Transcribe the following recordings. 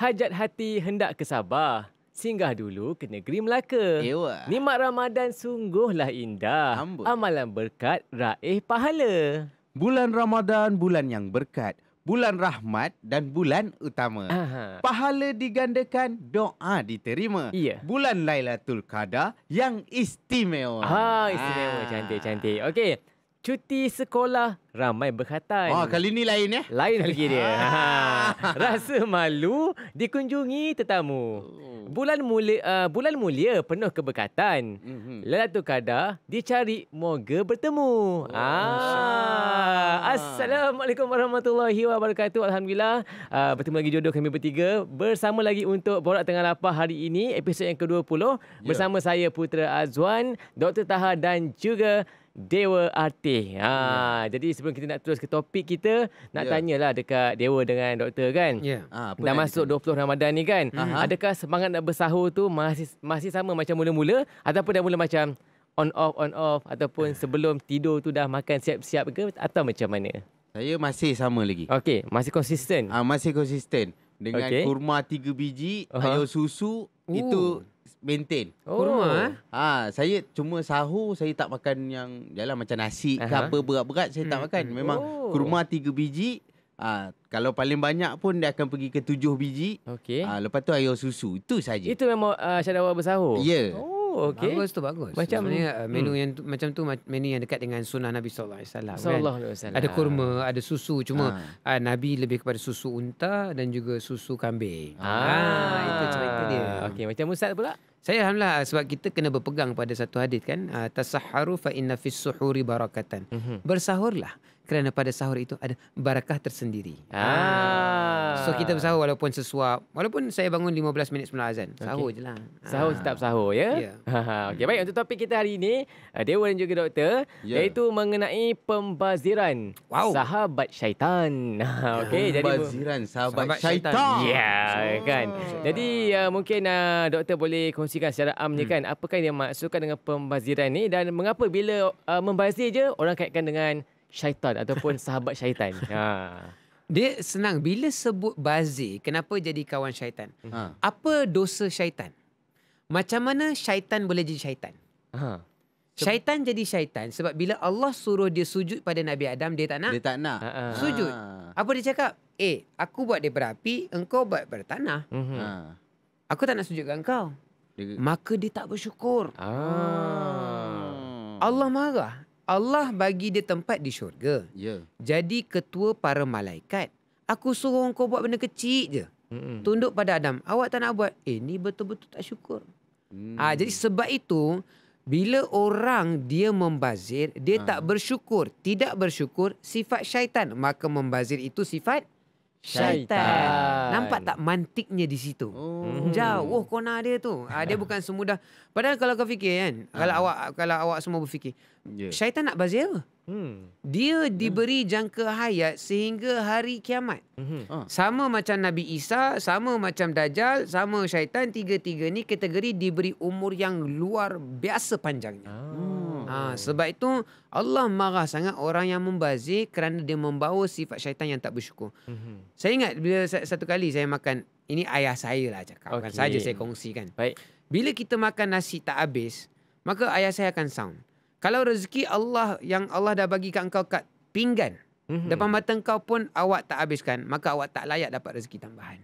Hajat hati hendak ke Sabah, singgah dulu ke negeri Melaka. Ewa. Nikmat Ramadan sungguhlah indah. Amboi. Amalan berkat raih pahala. Bulan Ramadan, bulan yang berkat. Bulan rahmat dan bulan utama. Aha. Pahala digandakan, doa diterima. Iya. Bulan Lailatul Qadar yang istimewa. Istimewa. Cantik. Okey. Cuti sekolah ramai berkhatan. Kali ni lain ya? Lain pergi dia. Rasa malu dikunjungi tetamu. Bulan mulia penuh keberkatan. Lailatul Qadar dicari moga bertemu. Assalamualaikum warahmatullahi wabarakatuh. Alhamdulillah bertemu lagi jodoh kami bertiga bersama lagi untuk Borak Tengah Lapar hari ini, episod yang ke-20 bersama saya Putra Azwan, Dr. Taha dan juga Dewa Artih. Jadi sebelum kita nak terus ke topik kita, nak tanyalah dekat Dewa dengan doktor kan. Dah masuk 20 Ramadan ni kan. Adakah semangat nak bersahur tu masih sama macam mula-mula ataupun dah mula macam on off ataupun sebelum tidur tu dah makan siap-siap ke atau macam mana? Saya masih sama lagi. Okey, masih konsisten. Masih konsisten. Dengan kurma 3 biji, air susu, itu maintain. Kurma? Saya cuma sahur, saya tak makan yang macam nasi ke apa berat-berat, saya tak makan. Memang kurma 3 biji. Kalau paling banyak pun dia akan pergi ke 7 biji. Okey. Lepas tu air susu. Itu saja. Itu memang syarat awak bersahur? Ya. Okey. Bagus. Macam sebenarnya menu yang macam tu menu yang dekat dengan sunnah Nabi sallallahu alaihi wasallam. Sallallahu alaihi wasallam. Ada kurma, ada susu, cuma Nabi lebih kepada susu unta dan juga susu kambing. Itu cerita dia. Okey, macam Ustaz pula? Saya alhamdulillah sebab kita kena berpegang pada satu hadis kan, tasahharu fa inna fis suhuri barakatan. Bersahurlah kerana pada sahur itu ada barakah tersendiri. So kita bersahur walaupun sesuap, walaupun saya bangun 15 minit sebelum azan, sahur je lah. Sahur tetap sahur ya. Okey, baik, untuk topik kita hari ini Dewa dan juga doktor, iaitu mengenai pembaziran sahabat syaitan. Okey, jadi pembaziran sahabat syaitan. Ya, kan. Jadi mungkin doktor boleh kongsikan secara amnya kan, apakah yang maksudkan dengan pembaziran ni dan mengapa bila membazir je orang kaitkan dengan syaitan ataupun sahabat syaitan. Dia senang. Bila sebut bazir, kenapa jadi kawan syaitan? Apa dosa syaitan? Macam mana syaitan boleh jadi syaitan? Syaitan jadi syaitan sebab bila Allah suruh dia sujud pada Nabi Adam, dia tak nak. Dia tak nak. Sujud. Apa dia cakap? Aku buat daripada api, engkau buat daripada tanah. Aku tak nak sujud kat engkau. Maka dia tak bersyukur. Allah marah. Allah bagi dia tempat di syurga. Jadi ketua para malaikat. Aku suruh kau buat benda kecil je. Tunduk pada Adam. Awak tak nak buat. Ni betul-betul tak syukur. Jadi sebab itu, bila orang dia membazir, dia tak bersyukur. Tidak bersyukur, sifat syaitan. Maka membazir itu sifat syaitan. Nampak tak mantiknya di situ? Jauh kona dia tu. Dia bukan semudah. Padahal kalau kau fikir kan, kalau awak semua berfikir, syaitan nak bazir apa? Dia diberi jangka hayat sehingga hari kiamat. Sama macam Nabi Isa, sama macam Dajjal, sama syaitan. Tiga-tiga ni kategori diberi umur yang luar biasa panjangnya. Sebab itu Allah marah sangat orang yang membazir kerana dia membawa sifat syaitan yang tak bersyukur. Saya ingat bila satu kali saya makan, ini ayah saya lah cakap, kan saja saya kongsikan. Baik. Bila kita makan nasi tak habis, maka ayah saya akan sound. Kalau rezeki Allah yang Allah dah bagi kat engkau kat pinggan, depan mata engkau pun awak tak habiskan, maka awak tak layak dapat rezeki tambahan.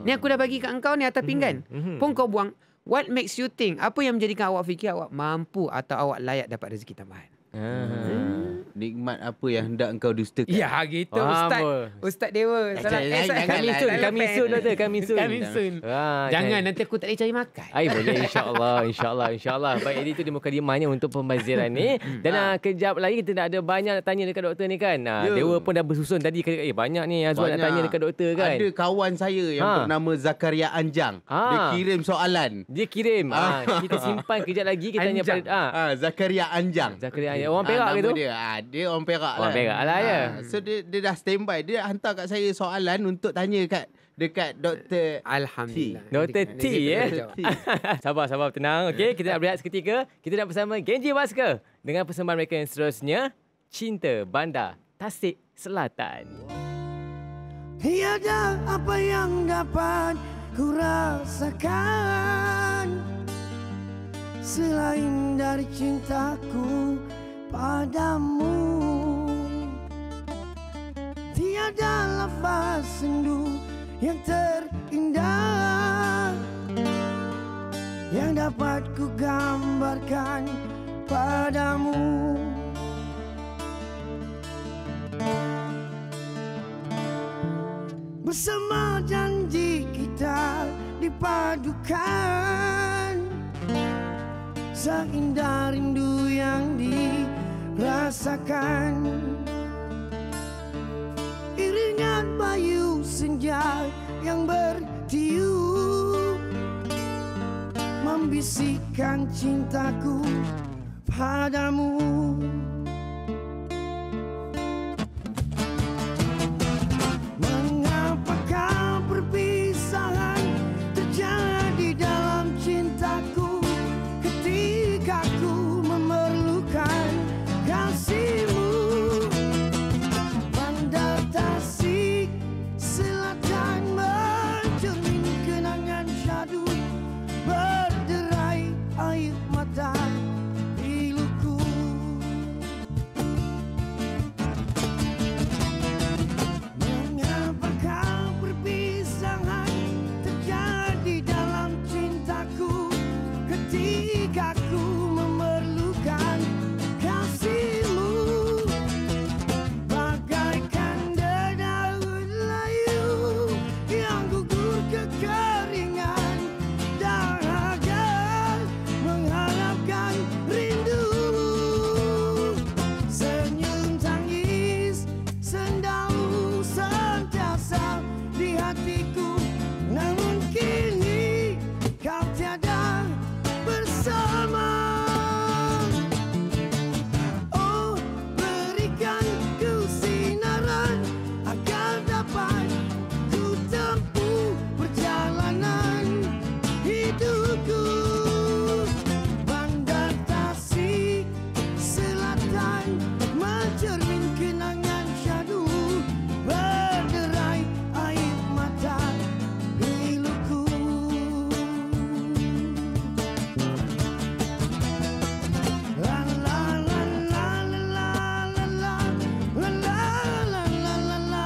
Ni aku dah bagi kat engkau ni atas pinggan, pun kau buang. What makes you think? Apa yang menjadikan awak fikir awak mampu atau awak layak dapat rezeki tambahan? Nikmat apa yang hendak engkau dustakan? Ya, gitu Ustaz Dewa. Kami soon. Jangan nanti aku tak boleh cari makan. Boleh, insyaAllah. Baik, ini tu dia mukadimahnya untuk pembaziran ni. Dan kejap lagi kita nak ada banyak nak tanya dekat doktor ni kan. Dewa pun dah bersusun tadi. Banyak ni Azwan nak tanya dekat doktor kan. Ada kawan saya yang bernama Zakaria Anjang. Dia kirim soalan. Kita simpan kejap lagi. Kita tanya pada Zakaria Anjang. Orang Perak ke tu? Dia orang Perak lah. Orang Perak lah ya. So dia dah standby. Dia hantar kat saya soalan untuk tanya dekat Dr. Alhamdulillah. Dr. T ya. Sabar tenang. Okey, kita nak berehat seketika. Kita nak bersama Genji Basker dengan persembahan mereka yang seterusnya, Cinta Bandar Tasik Selatan. Tiada apa yang dapat ku rasakan selain dari cintaku padamu. Tiada lafaz sendu yang terindah yang dapat ku gambarkan padamu. Bersama janji kita dipadukan, seindah rindu yang dirasakan. Iringan bayu senja yang bertiup membisikkan cintaku padamu. Mengapakah perpisahan terjadi dalam cintaku ketika ku memerlukan kasihmu? Bandar Tasik Selatan mencermin kenangan syadu, berderai air mata piluku. Mengapakah perpisahan terjadi dalam cintaku ketika ku memerlukan kasihmu? Bagaikan dedaun layu yang gugur kekeringan dahaga mengharapkan rindumu. Senyum tangis sendamu sentiasa di hatiku, namun kini kau tiada bersama. Oh, berikan ku sinaran agar dapat ku tempuh perjalanan hidupku. Bandar Tasik Selatan mencermin kenangan syadu, berderai air mata piluku. La la la la la la la la la la la la la la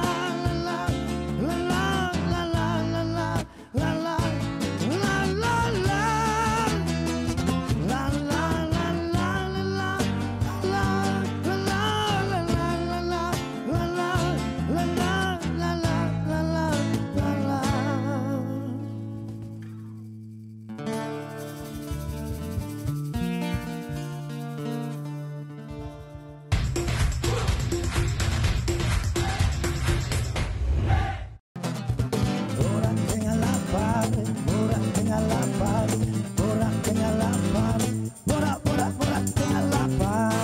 Orang tengah lapar, orang tengah lapar, orang tengah lapar, borak tengah lapar.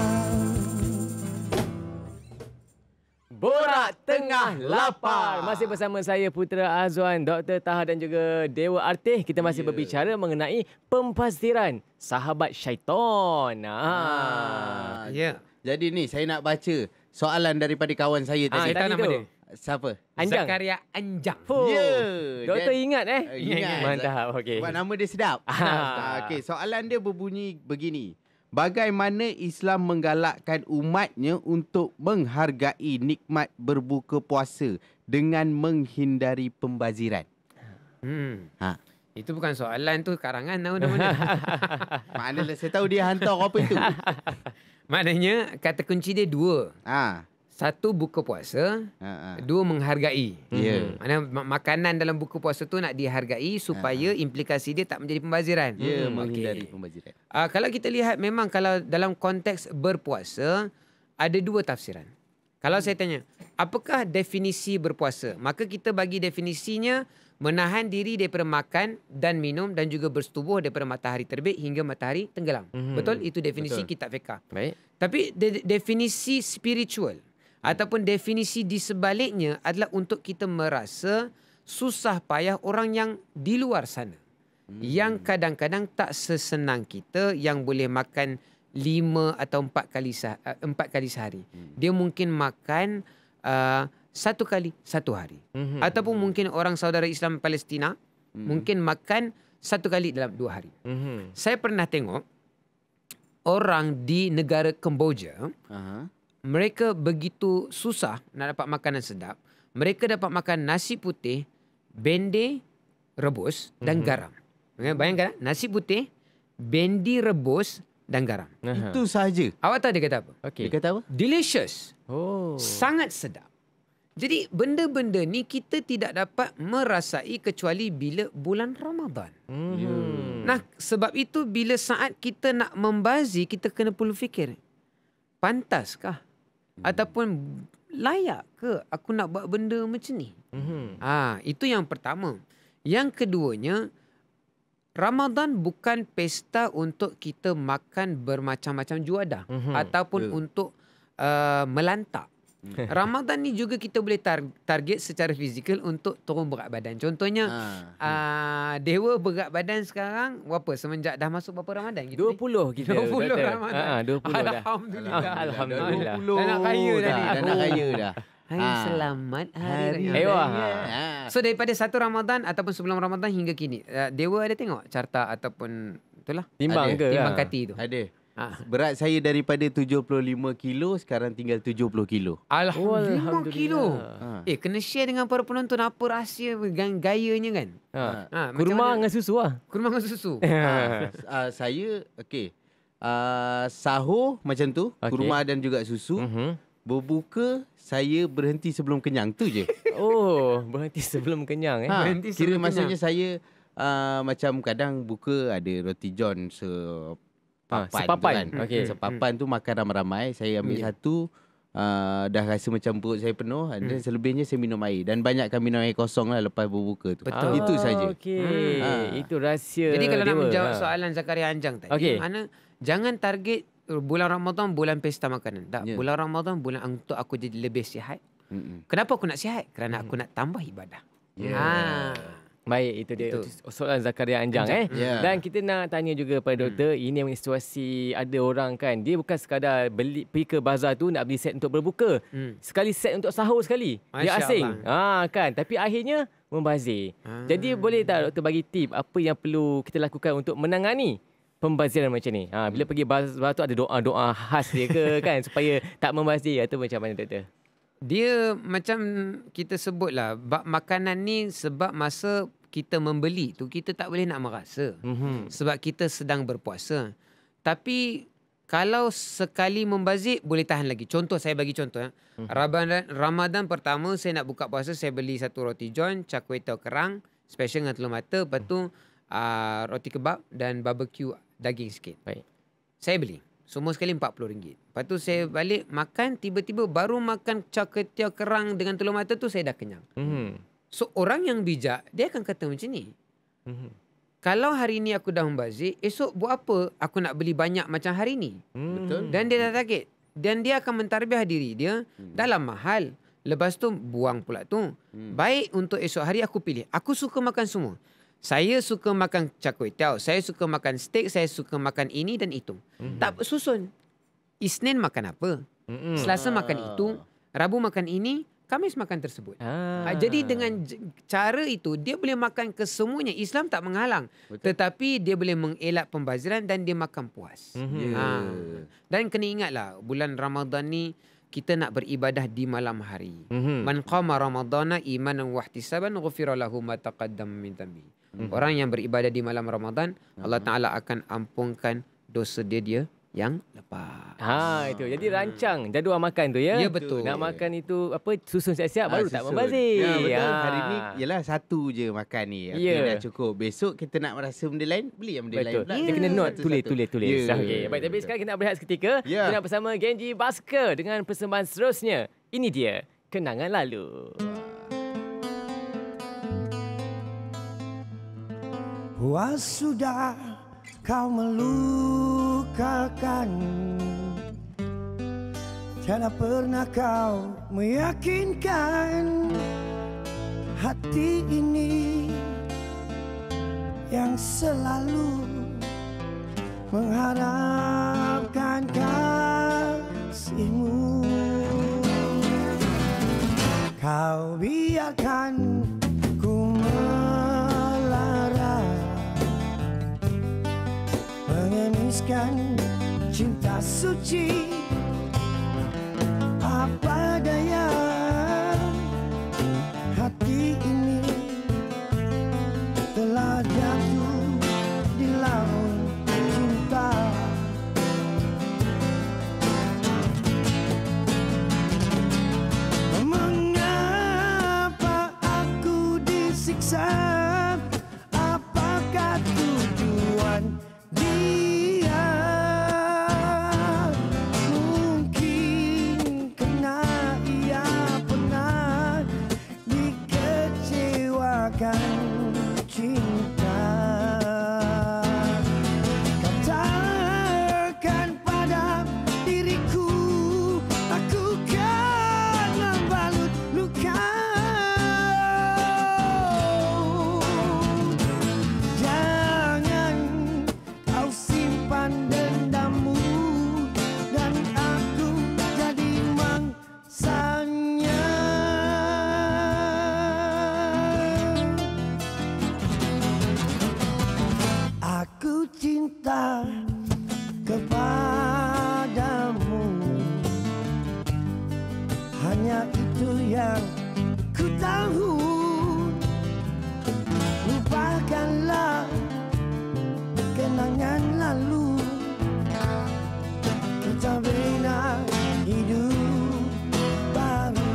Borak Tengah Lapar. Masih bersama saya Putra Azwan, Dr. Taha dan juga Dewa Artih. Kita masih berbicara mengenai pemfastiran sahabat syaitan. Ya. Jadi ni saya nak baca soalan daripada kawan saya tadi. Saya tahu nama dia. Siapa? Anjang. Zakaria Anjang. Oh, Ya, Doktor dan- ingat Ingat. Mantap. Okey. Sebab nama dia sedap. Okey, soalan dia berbunyi begini. Bagaimana Islam menggalakkan umatnya untuk menghargai nikmat berbuka puasa dengan menghindari pembaziran? Ha. Itu bukan soalan tu, karangan nama-nama. Maknanya saya tahu dia hantar apa itu. Maknanya kata kunci dia dua. Ha. Satu, buka puasa. Dua, menghargai. Ya. Maknanya makanan dalam buka puasa tu nak dihargai supaya implikasi dia tak menjadi pembaziran. Ya, menghindari pembaziran. Kalau kita lihat, memang kalau dalam konteks berpuasa, ada dua tafsiran. Kalau saya tanya, apakah definisi berpuasa? Maka kita bagi definisinya menahan diri daripada makan dan minum dan juga bersetubuh daripada matahari terbit hingga matahari tenggelam. Betul? Itu definisi kitab fiqah. Baik. Tapi definisi spiritual ataupun definisi di sebaliknya adalah untuk kita merasa susah payah orang yang di luar sana. Yang kadang-kadang tak sesenang kita, yang boleh makan 5 atau 4 kali sehari. Dia mungkin makan satu kali satu hari. Ataupun mungkin orang saudara Islam Palestina mungkin makan satu kali dalam 2 hari. Saya pernah tengok orang di negara Kemboja, mereka begitu susah nak dapat makanan sedap. Mereka dapat makan nasi putih, bendi rebus dan garam. Bayangkan nasi putih, bendi rebus dan garam. Itu sahaja. Awak tahu dia kata apa? Dia kata apa? Delicious. Sangat sedap. Jadi benda-benda ni kita tidak dapat merasai kecuali bila bulan Ramadan. Nah, sebab itu bila saat kita nak membazir, kita kena perlu fikir, pantaskah? Ataupun layak ke aku nak buat benda macam ni? Itu yang pertama. Yang keduanya, Ramadan bukan pesta untuk kita makan bermacam-macam juadah ataupun untuk melantak. Ramadan ni juga kita boleh target secara fizikal untuk turun berat badan. Contohnya Dewa berat badan sekarang berapa semenjak dah masuk berapa Ramadan gitu? 20 kita 20 kata. Ramadan. 20 dah. Alhamdulillah. Alhamdulillah. Dah nak kaya dah ni. Dah nak kaya dah. Hai, selamat hari raya. Ewa. So daripada 1 Ramadan ataupun sebelum Ramadan hingga kini, Dewa ada tengok carta ataupun itulah Timbang ke? timbang kati tu? Ada. Berat saya daripada 75 kilo sekarang tinggal 70 kilo. Alhamdulillah. 5 kilo. Kena share dengan para penonton apa rahsia gayanya kan? Kurma dengan susu lah. Kurma dengan susu. Saya sahur macam tu, kurma dan juga susu. Berbuka saya berhenti sebelum kenyang tu je. Berhenti sebelum kenyang Berhenti Kira sebelum maksudnya saya macam kadang buka ada roti john sepapan tu kan. Sepapan tu makan ramai-ramai. Saya ambil satu, dah rasa macam perut saya penuh. Dan selebihnya saya minum air. Dan banyakkan minum air kosong lah lepas berbuka tu. Betul. Itu saja. Itu rahsia. Jadi kalau nak Dewa. menjawab soalan Zakaria Anjang tadi, mana jangan target bulan Ramadan bulan pesta makanan. Tak, bulan Ramadan bulan untuk aku jadi lebih sihat. Kenapa aku nak sihat? Kerana aku nak tambah ibadah. Baik, itu dia soalan Zakaria Anjang. Dan kita nak tanya juga pada doktor, ini yang situasi ada orang kan, dia bukan sekadar pergi ke bazar tu nak beli set untuk berbuka. Sekali set untuk sahur sekali. Dia asing. Kan, tapi akhirnya membazir. Jadi boleh tak doktor bagi tip apa yang perlu kita lakukan untuk menangani pembaziran macam ni? Bila pergi bazar tu ada doa-doa khas dia ke kan supaya tak membazir atau macam mana doktor? Dia macam kita sebutlah, bab makanan ni sebab masa kita membeli tu kita tak boleh nak merasa. Sebab kita sedang berpuasa. Tapi kalau sekali membazir boleh tahan lagi. Contoh, saya bagi contoh. Ramadan pertama saya nak buka puasa, saya beli satu roti john, char kway teow kerang, special dengan telur mata, lepas tu roti kebab dan barbecue daging sikit. Baik. Saya beli. Semua sekali RM40. Lepas tu saya balik makan, tiba-tiba baru makan char kway teow kerang dengan telur mata tu saya dah kenyang. So orang yang bijak dia akan kata macam ni. Kalau hari ni aku dah membazir, esok buat apa aku nak beli banyak macam hari ni? Betul. Dan dia dah target. Dan dia akan mentarbiah diri dia dalam mahal. Lepas tu buang pula tu. Baik untuk esok hari aku pilih. Aku suka makan semua. Saya suka makan char kway teow, saya suka makan steak, saya suka makan ini dan itu. Tak susun. Isnin makan apa? Selasa makan itu, Rabu makan ini, Khamis makan tersebut. Jadi dengan cara itu dia boleh makan kesemuanya. Islam tak menghalang. Betul. Tetapi dia boleh mengelak pembaziran dan dia makan puas. Dan kena ingatlah bulan Ramadan ni kita nak beribadah di malam hari. Man qama ramadana imanan wa ihtisaban ghufira lahu ma taqaddama min dhanbi. Orang yang beribadah di malam Ramadan, Allah Taala akan ampunkan dosa dia yang lepas. Itu. Jadi rancang jadual makan tu ya. Ya, betul. Nak makan itu apa, susun siap-siap baru tak membazir. Ya, betul. Hari ni ialah satu je makan ni. Dah cukup. Besok kita nak merasa benda lain, beli yang benda lain pula. Dia kena note, tulis. Baik, tapi sekarang kita nak berehat seketika. Kita nak bersama Genji Basker dengan persembahan seterusnya. Ini dia, Kenangan Lalu. Puas sudah kau melukakan, tiada pernah kau meyakinkan hati ini yang selalu mengharapkan kasihmu. kau biarkan ku melara, mengemiskan cinta suci. Apa daya hati ini telah jatuh di laut cinta. Mengapa aku disiksa? Apakah tujuan dia? Mungkin karena ia pernah dikecewakan cinta. Katakan pada diriku, aku kan membalut luka. Jangan kau simpan dendammu, dan aku jadi mangsanya. Aku cinta kepadamu, hanya itu yang ku tahu. Lupakanlah kenangan lalu, kita bina hidup baru.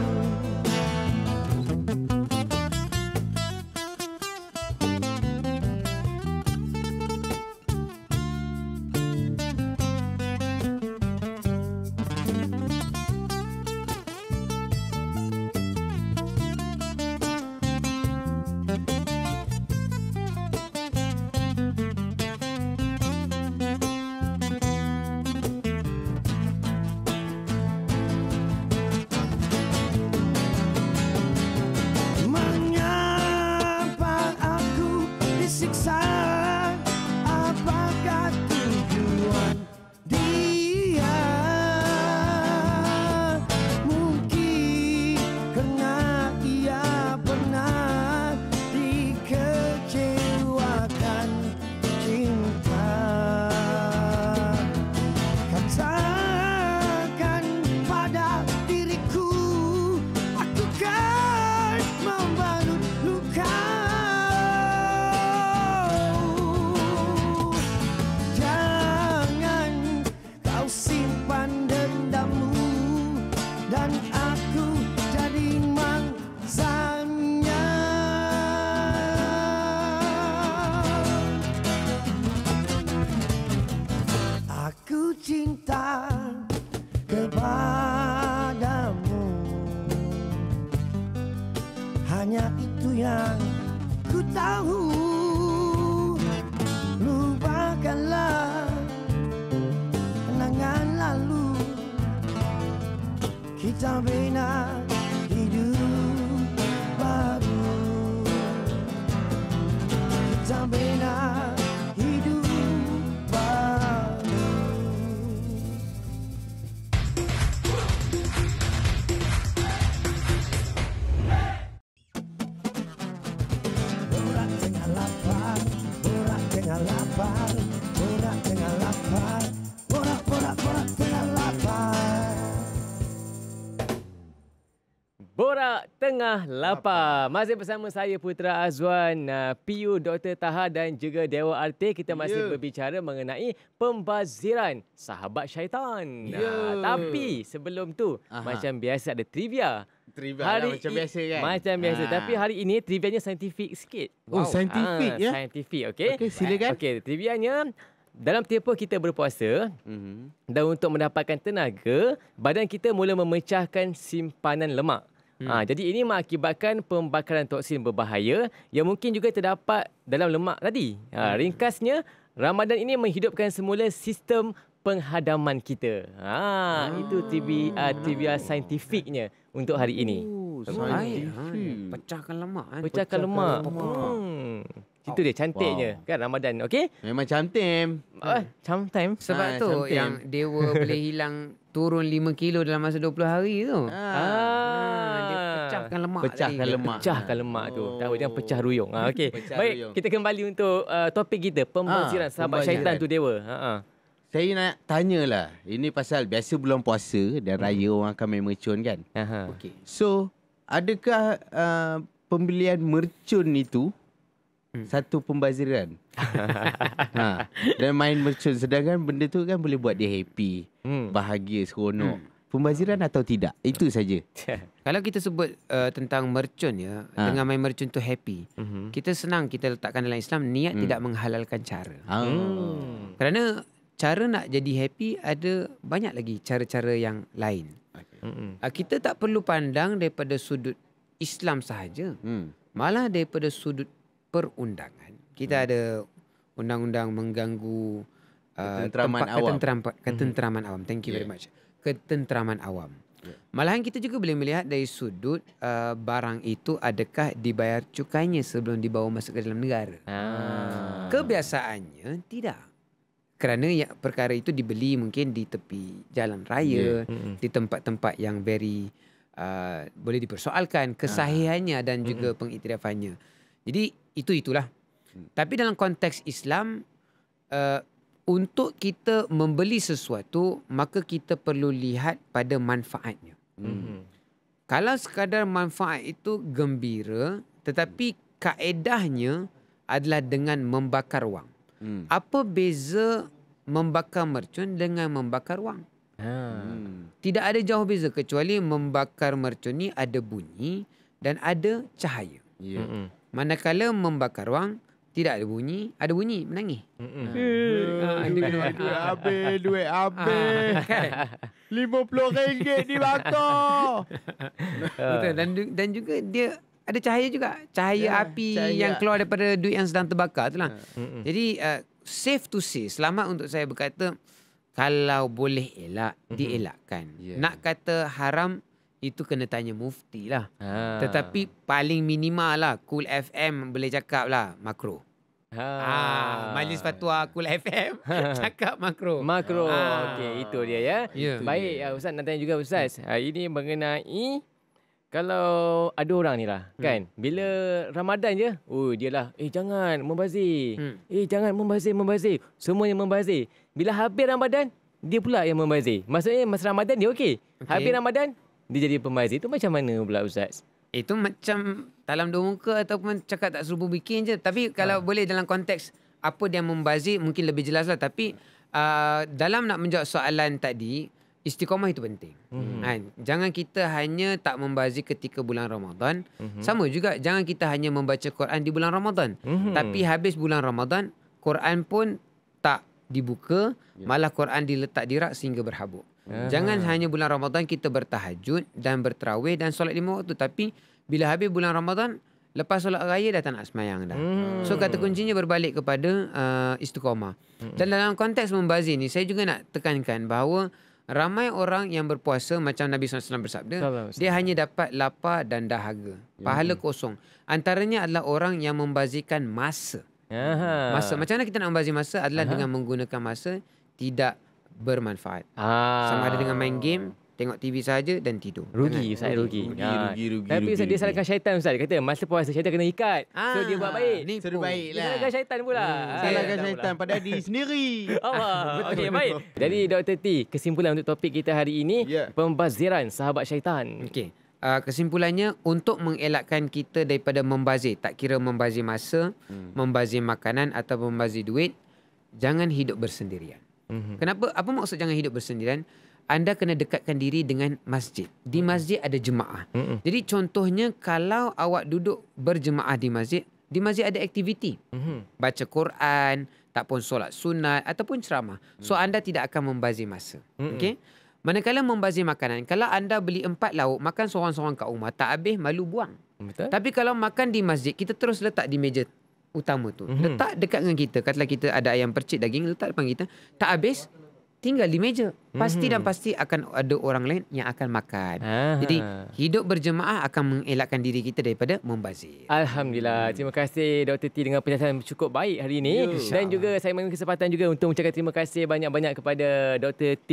Mengapa aku disiksa? Apakah tujuan dia? Mungkin karena ia pernah dikecewakan cinta. Katakan pada diriku, aku kan membalut luka. Jangan kau simpan dendammu, dan aku jadi mangsanya. Aku cinta kepadamu, hanya itu yang ku tahu. Lupakanlah kenangan lalu, kita bina hidup baru. Kita bina hidup baru. Borak tengah lapar, borak tengah lapar, borak tengah lapar, borak tengah lapar. Borak Tengah Lapar. Masih bersama saya Putra Azwan, PU Dr. Taha dan juga Dewa Arte. Kita masih berbicara mengenai pembaziran sahabat syaitan. Tapi sebelum tu, macam biasa ada trivia. Trivia macam biasa kan? Macam biasa. Tapi hari ini trivianya saintifik sikit. Oh, saintifik ya? Saintifik, okey. Okey, silakan. Okey, trivianya dalam tempoh kita berpuasa dan untuk mendapatkan tenaga, badan kita mula memecahkan simpanan lemak. Jadi ini mengakibatkan pembakaran toksin berbahaya yang mungkin juga terdapat dalam lemak tadi. Ringkasnya, Ramadan ini menghidupkan semula sistem penghadaman kita. Itu trivia saintifiknya untuk hari ini. Pecahkan lemak. Pecahkan lemak. Itu dia cantiknya. Kan Ramadan, okey? Memang cantik. Sometimes. Sebab tu cantik. yang dewa boleh hilang turun 5 kilo dalam masa 20 hari tu. Dia Pecahkan lemak Pecahkan tadi. lemak. Pecahkan lemak tu. Tahu jangan pecah ruyung. Okey. Pecah Baik, ruyung. kita kembali untuk topik kita, pembaziran sahabat pembaziran. syaitan tu dewa. Saya nak tanyalah. Ini pasal biasa bulan puasa dan raya orang akan main mercun kan. Okey. So, adakah pembelian mercun itu satu pembaziran? Dan main mercun. Sedangkan benda tu kan boleh buat dia happy, bahagia, seronok. Pembaziran atau tidak? Itu saja. Kalau kita sebut tentang mercun ya, dengan main mercun tu happy. Kita senang kita letakkan dalam Islam, niat tidak menghalalkan cara. Kerana cara nak jadi happy ada banyak lagi cara-cara yang lain. Kita tak perlu pandang daripada sudut Islam sahaja. Malah daripada sudut perundangan. Kita ada undang-undang mengganggu Ketenteraman awam. Ketenteraman awam. Thank you very much. Ketenteraman awam. Malahan kita juga boleh melihat dari sudut barang itu adakah dibayar cukainya sebelum dibawa masuk ke dalam negara. Kebiasaannya tidak. Kerana perkara itu dibeli mungkin di tepi jalan raya, di tempat-tempat yang very boleh dipersoalkan kesahihannya dan juga pengiktirafannya. Jadi itulah. Tapi dalam konteks Islam, untuk kita membeli sesuatu, maka kita perlu lihat pada manfaatnya. Kalau sekadar manfaat itu gembira, tetapi kaedahnya adalah dengan membakar wang. Apa beza membakar mercun dengan membakar wang? Tidak ada jauh beza, kecuali membakar mercun ni ada bunyi dan ada cahaya. Manakala membakar wang tidak ada bunyi, menangis. Duit habis. RM50 dibakar. Betul. Dan juga dia ada cahaya juga. Cahaya api cahaya. yang keluar daripada duit yang sedang terbakar tu lah. Jadi safe to say, selamat untuk saya berkata, kalau boleh elak, dielakkan. Nak kata haram, itu kena tanya mufti lah. Tetapi paling minimal lah, Cool FM boleh cakap lah makro. Majlis Fatwa Cool FM cakap makro. Makro. Okey, itu dia ya. Baik, Ustaz nak tanya juga Ustaz. Ini mengenai kalau ada orang ni lah kan, bila Ramadan je, dia lah, jangan membazir. Jangan membazir. Semuanya membazir. Bila habis Ramadan, dia pula yang membazir. Maksudnya masa Ramadan dia okey. Habis Ramadan, dia jadi pembazir. Itu macam mana pula Ustaz? Itu macam dalam dua muka ataupun cakap tak serupa bikin je. Tapi kalau boleh dalam konteks apa dia membazir, mungkin lebih jelas lah. Tapi dalam nak menjawab soalan tadi, istiqamah itu penting. Jangan kita hanya tak membazir ketika bulan Ramadan. Sama juga, jangan kita hanya membaca Quran di bulan Ramadan. Tapi habis bulan Ramadan, Quran pun tak dibuka, malah Quran diletak di rak sehingga berhabuk. Jangan hanya bulan Ramadan kita bertahajud dan berterawih dan solat 5 waktu. Tapi bila habis bulan Ramadan, lepas solat raya dah tak nak semayang dah. So kata kuncinya berbalik kepada istiqamah. Dan dalam konteks membazir ni, saya juga nak tekankan bahawa ramai orang yang berpuasa, macam Nabi SAW bersabda, dia hanya dapat lapar dan dahaga. Pahala kosong. Antaranya adalah orang yang membazirkan masa. Masa. Macam mana kita nak membazir masa? Adalah dengan menggunakan masa tidak bermanfaat. Sama ada dengan main game, tengok TV sahaja dan tidur. Rugi Ustaz, rugi. Tapi Ustaz, dia salahkan syaitan Ustaz. Dia kata masa puasa syaitan kena ikat. So dia buat baik. Suruh baik Dia lah. salahkan syaitan pula. Salahkan syaitan pada diri sendiri. Okey, baik. Jadi Dr. T, kesimpulan untuk topik kita hari ini, pembaziran sahabat syaitan. Okey. Kesimpulannya, untuk mengelakkan kita daripada membazir, tak kira membazir masa, membazir makanan atau membazir duit, jangan hidup bersendirian. Kenapa? Apa maksud jangan hidup bersendirian? Anda kena dekatkan diri dengan masjid. Di masjid ada jemaah. Jadi contohnya, kalau awak duduk berjemaah di masjid ada aktiviti. Baca Quran, tak pun solat sunat ataupun ceramah. So anda tidak akan membazir masa. Okey? Manakala membazir makanan, kalau anda beli 4 lauk, makan seorang-seorang kat rumah, tak habis, malu buang. Betul. Tapi kalau makan di masjid, kita terus letak di meja utama tu. Letak dekat dengan kita. Katalah kita ada ayam percik daging, letak depan kita. Tak habis, tinggal di meja. Pasti dan pasti akan ada orang lain yang akan makan. Jadi hidup berjemaah akan mengelakkan diri kita daripada membazir. Alhamdulillah. Terima kasih Dr. T dengan penjelasan cukup baik hari ini. Dan juga saya mengambil kesempatan juga untuk mengucapkan terima kasih banyak-banyak kepada Dr. T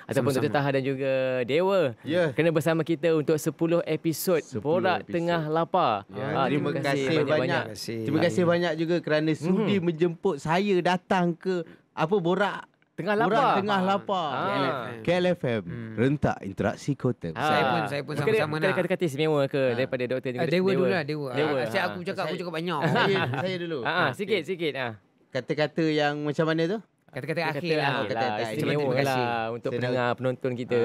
ataupun Dr. Taha dan juga Dewa. Kerana bersama kita untuk 10 episod Borak Tengah Lapar. Terima kasih banyak. Terima kasih banyak juga kerana sudi menjemput saya datang ke Borak Tengah Borak Lapar. Tengah Lapar. KLFM. Rentak interaksi kota. Saya pun sama-sama nak. Kata-kata istimewa ke daripada Dr. juga? Dewa dulu lah, Dewa. Dewa. Asyik aku cakap banyak. Saya dulu. Sikit. Kata-kata yang macam mana tu? Kata-kata akhir lah. kata-kata istimewa terima kasih. lah untuk Saya pendengar penonton kita.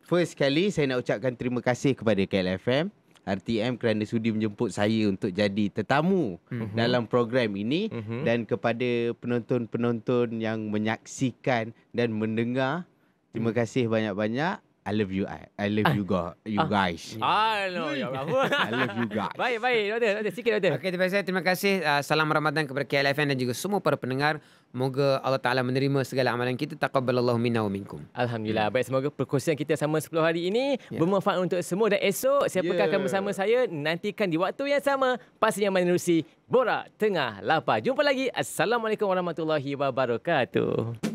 First kali saya nak ucapkan terima kasih kepada KLFM, RTM kerana sudi menjemput saya untuk jadi tetamu dalam program ini dan kepada penonton-penonton yang menyaksikan dan mendengar, terima kasih banyak-banyak. I love you guys. I love you guys. Ya Allah. I love you guys. Baik, Doktor. Sikit, Doktor. Okey, terima kasih. Salam Ramadan kepada KLFM dan juga semua para pendengar. Moga Allah Ta'ala menerima segala amalan kita. Taqabbalallahu minna wa minkum. Alhamdulillah. Baik, semoga perkongsian kita sama 10 hari ini bermanfaat untuk semua. Dan esok, siapakah akan bersama saya? Nantikan di waktu yang sama. Pastinya menerusi Borak Tengah Lapar. Jumpa lagi. Assalamualaikum warahmatullahi wabarakatuh.